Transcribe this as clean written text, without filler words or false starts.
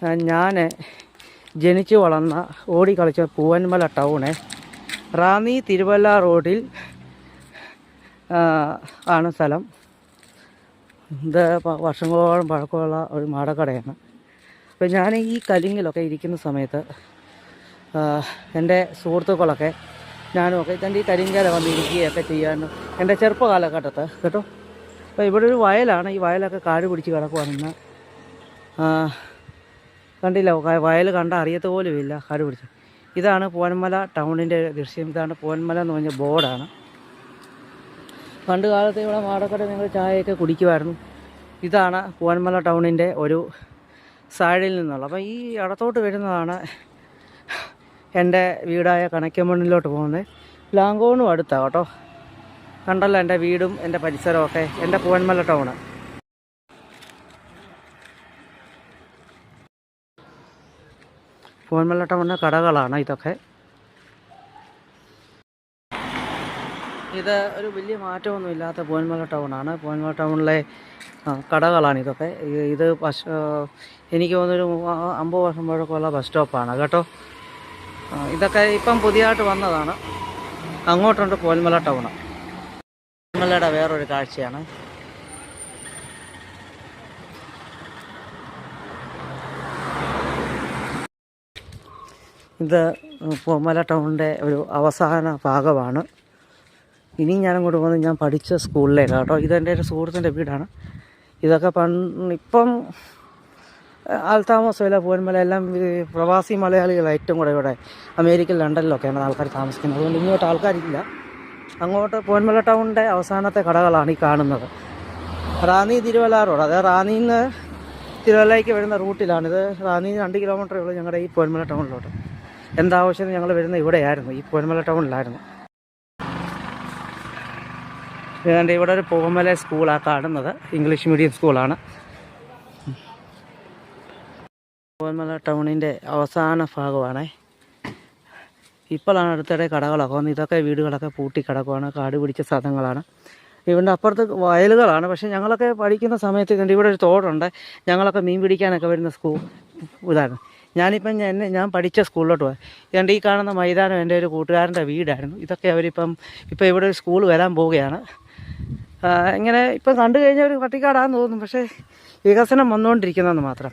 ഞാൻ ജനിച്ചു വളർന്ന ഓടിക്കളിച്ച പൂവന്മല ടൗണ് റാന്നി തിരുവല്ല റോഡിൽ ആണ് സ്ഥലം. ഇത് വർഷങ്ങളോളം പഴക്കമുള്ള ഒരു മാടക്കടയാണ്. അപ്പോൾ ഞാൻ ഈ കലിങ്ങിലൊക്കെ ഇരിക്കുന്ന സമയത്ത് എൻ്റെ സുഹൃത്തുക്കളൊക്കെ ഞാനുമൊക്കെ ഇതിൻ്റെ ഈ കരിങ്കര വന്നിരിക്കുകയൊക്കെ ചെയ്യാനും എൻ്റെ ചെറുപ്പ കാലഘട്ടത്ത് കേട്ടോ. അപ്പോൾ ഇവിടെ ഒരു വയലാണ്. ഈ വയലൊക്കെ കാട് പിടിച്ച് കിടക്കുവാണെന്ന് കണ്ടില്ല. വയൽ കണ്ടാൽ അറിയത്ത പോലുമില്ല, കാട് പിടിച്ച്. ഇതാണ് പൂവന്മല ടൗണിൻ്റെ ദൃശ്യം. ഇതാണ് പൂവന്മല എന്ന് പറഞ്ഞ ബോർഡാണ്. പണ്ട് കാലത്ത് ഇവിടെ മാടക്കട ഞങ്ങൾ ചായയൊക്കെ കുടിക്കുമായിരുന്നു. ഇതാണ് പൂവന്മല ടൗണിൻ്റെ ഒരു സൈഡിൽ നിന്നുള്ള. അപ്പോൾ ഈ ഇടത്തോട്ട് വരുന്നതാണ് എൻ്റെ വീടായ കണക്കമണ്ണിലോട്ട് പോകുന്നത്. ലാങ്കോണും അടുത്താണ് കേട്ടോ. കണ്ടല്ലോ എൻ്റെ വീടും എൻ്റെ പരിസരമൊക്കെ, എൻ്റെ പൂവന്മല ടൗണ്. പൂവന്മല ടൗണിലെ കടകളാണ് ഇതൊക്കെ. ഇത് ഒരു വലിയ മാറ്റമൊന്നും ഇല്ലാത്ത പൂവന്മല ടൗണാണ്. പൂവന്മല ടൗണിലെ കടകളാണ് ഇതൊക്കെ. ഇത് എനിക്ക് തോന്നുന്നൊരു 50 വർഷം പഴക്കമുള്ള ബസ് സ്റ്റോപ്പാണ് കേട്ടോ. ഇതൊക്കെ ഇപ്പം പുതിയതായിട്ട് വന്നതാണ്. അങ്ങോട്ടുണ്ട് പൂവന്മല ടൗണ്. പൂവന്മലയുടെ വേറൊരു കാഴ്ചയാണ്. ഇത് പൂവന്മല ടൗണിൻ്റെ ഒരു അവസാന ഭാഗമാണ്. ഇനി ഞാനങ്ങോട്ട് പോകുന്നത് ഞാൻ പഠിച്ച സ്കൂളിലേക്കാണ് കേട്ടോ. ഇതെൻ്റെ ഒരു സുഹൃത്തിൻ്റെ വീടാണ്. ഇതൊക്കെ ഇപ്പം ആൾതാമസമില്ല. പൂവന്മല എല്ലാം പ്രവാസി മലയാളികളാണ് ഏറ്റവും കൂടെ ഇവിടെ. അമേരിക്കയിൽ ലണ്ടനിലൊക്കെയാണ് ആൾക്കാർ താമസിക്കുന്നത്. അതുകൊണ്ട് ഇങ്ങോട്ട് ആൾക്കാരില്ല. അങ്ങോട്ട് പൂവന്മല ടൗണിൻ്റെ അവസാനത്തെ കടകളാണ് ഈ കാണുന്നത്. റാന്നി തിരുവല്ല റോഡ്, അതായത് റാന്നിയിൽ നിന്ന് തിരുവല്ലയ്ക്ക് വരുന്ന റൂട്ടിലാണിത്. റാന്നി 2 കിലോമീറ്ററേ ഉള്ളൂ ഞങ്ങളുടെ ഈ പൂവന്മല ടൗണിലോട്ട്. എന്താവശ്യത്തിന് ഞങ്ങൾ വരുന്നത് ഇവിടെയായിരുന്നു, ഈ പൂവന്മല ടൗണിലായിരുന്നു. ഏതാണ്ട് ഇവിടെ ഒരു പൂവന്മല സ്കൂളാണ് കാണുന്നത്. ഇംഗ്ലീഷ് മീഡിയം സ്കൂളാണ്. പൂവന്മല ടൗണിൻ്റെ അവസാന ഭാഗമാണ്. ഇപ്പോഴാണ് അടുത്തിടെ കടകളൊക്കെ വന്ന്. ഇതൊക്കെ വീടുകളൊക്കെ പൂട്ടി കിടക്കുവാണ്. കാട് പിടിച്ച സ്ഥലങ്ങളാണ്. ഇവിടെ അപ്പുറത്ത് വയലുകളാണ്. പക്ഷേ ഞങ്ങളൊക്കെ പഠിക്കുന്ന സമയത്ത് കണ്ട് ഇവിടെ ഒരു തോടുണ്ട്. ഞങ്ങളൊക്കെ മീൻ പിടിക്കാനൊക്കെ വരുന്ന ഇതായിരുന്നു. ഞാനിപ്പം ഞാൻ പഠിച്ച സ്കൂളിലോട്ട് പോയി. ഇതുകൊണ്ട് ഈ കാണുന്ന മൈതാനം എൻ്റെ ഒരു കൂട്ടുകാരൻ്റെ വീടായിരുന്നു. ഇതൊക്കെ അവരിപ്പം ഇവിടെ ഒരു സ്കൂൾ വരാൻ പോവുകയാണ്. ഇങ്ങനെ ഇപ്പം കണ്ടു കഴിഞ്ഞാൽ ഒരു പട്ടിക്കാടാന്ന് തോന്നും. പക്ഷേ വികസനം വന്നുകൊണ്ടിരിക്കുന്നതെന്ന് മാത്രം.